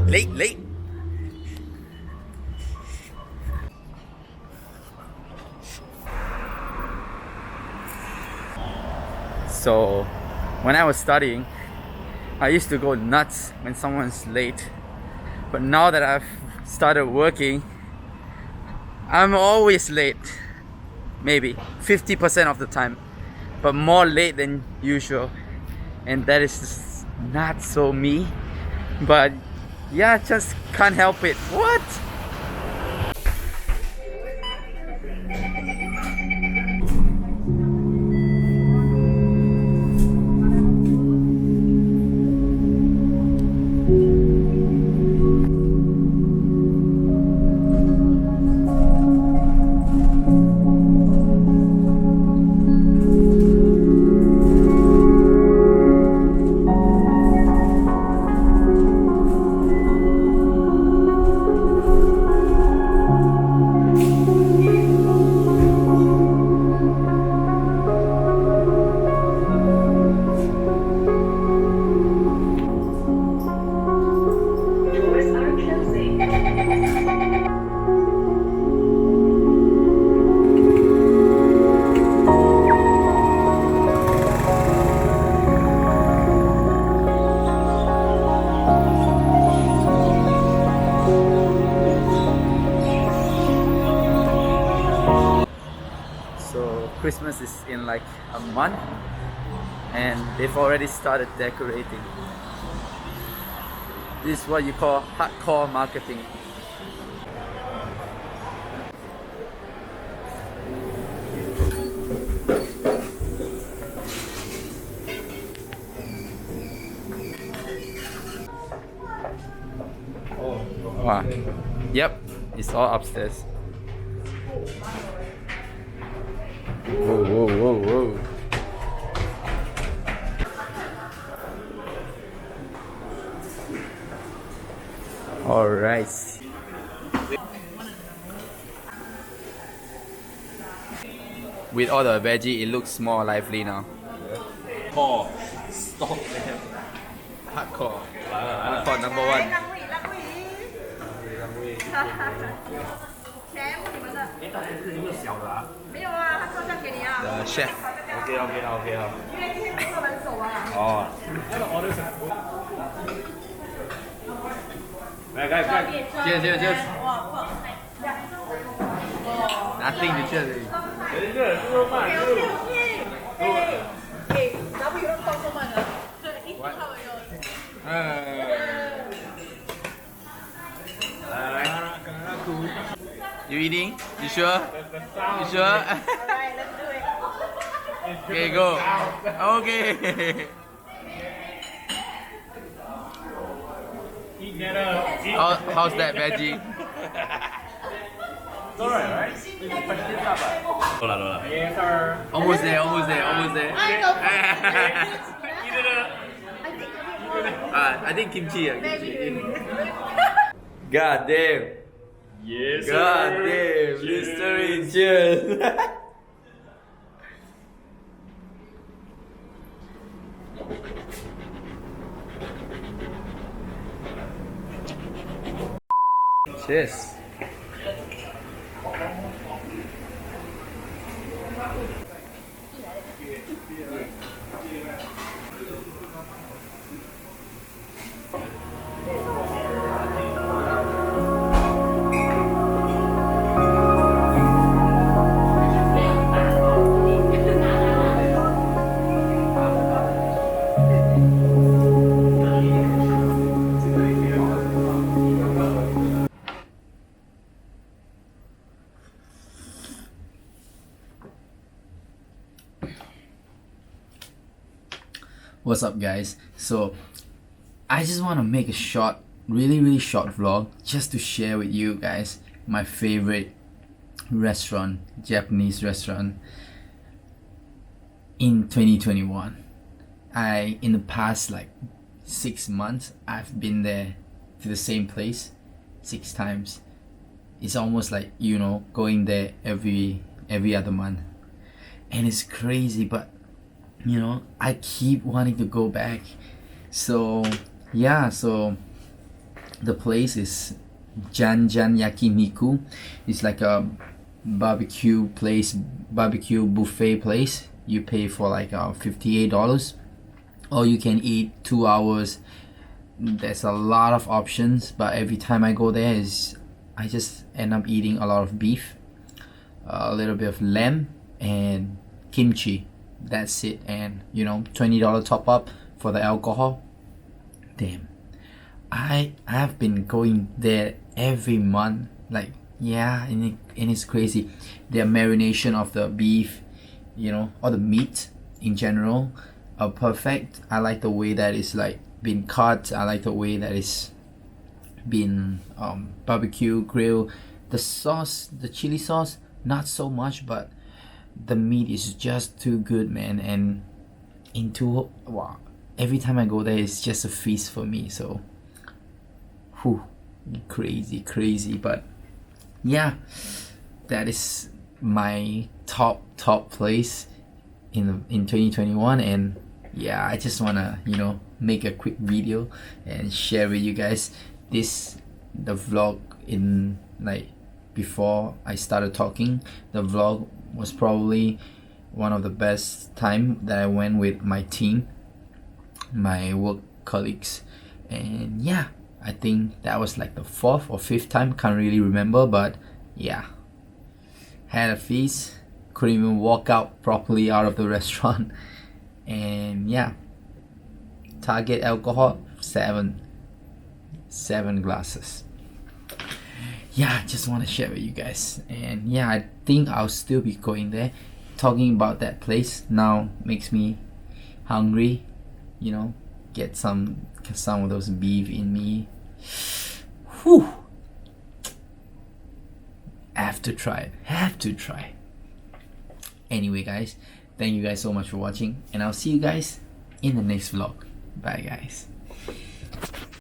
Late. So, when I was studying, I used to go nuts when someone's late. But now that I've started working, I'm always late. Maybe 50% of the time, but more late than usual. And that is just not so me. But yeah, just can't help it. What? So Christmas is in like a month and they've already started decorating. This is what you call hardcore marketing. Wow. Yep, it's all upstairs. Whoa. All right. With all the veggie, it looks more lively now. Oh, stop them. Hardcore. Hardcore number one. 哎，大概是一个小的啊。没有啊，他说要给你啊。 The chef. OK 好。因为今天不能走啊。哦。来。Cheers. Nothing to cheers. 咱们有人放松慢的，对，一直看完来。You eating? You sure? You sure? Alright, let's do it. Okay, go. Okay. How's that veggie? It's alright, right? Lola. Yes, sir. Almost there. I think kimchi. God damn. Yes, God damn. Listerine. Cheers. Cheers. What's up, guys? So I just want to make a short, really short vlog just to share with you guys my favorite restaurant, Japanese restaurant in 2021. In the past like 6 months, I've been there to the same place 6 times. It's almost like, you know, going there every other month, and it's crazy, but you know, I keep wanting to go back. So yeah, so The place is Janjan Yakiniku. It's like a barbecue buffet place. You pay for like $58, or you can eat 2 hours. There's a lot of options, but every time I go there I just end up eating a lot of beef, a little bit of lamb, and kimchi. That's it. And $20 top up for the alcohol. Damn, I have been going there every month. Like, yeah, and it's crazy. The marination of the beef, or the meat in general, are perfect. I like the way that it's like been cut. I like the way that it's been barbecue grill. The sauce, the chili sauce, not so much, but the meat is just too good, man. And wow, every time I go there, it's just a feast for me. So, crazy. But yeah, that is my top place in 2021. And yeah, I just wanna make a quick video and share with you guys the vlog in like before I started talking. The vlog was probably one of the best time that I went with my team, my work colleagues. And yeah, I think that was like the 4th or 5th time, can't really remember, but yeah, had a feast, couldn't even walk out properly out of the restaurant. And yeah, target alcohol 7 glasses. Yeah, I just want to share with you guys. And yeah, I think I'll still be going there. Talking about that place now makes me hungry, get some of those beef in me. Whew. Have to try. Anyway guys, thank you guys so much for watching, and I'll see you guys in the next vlog. Bye guys.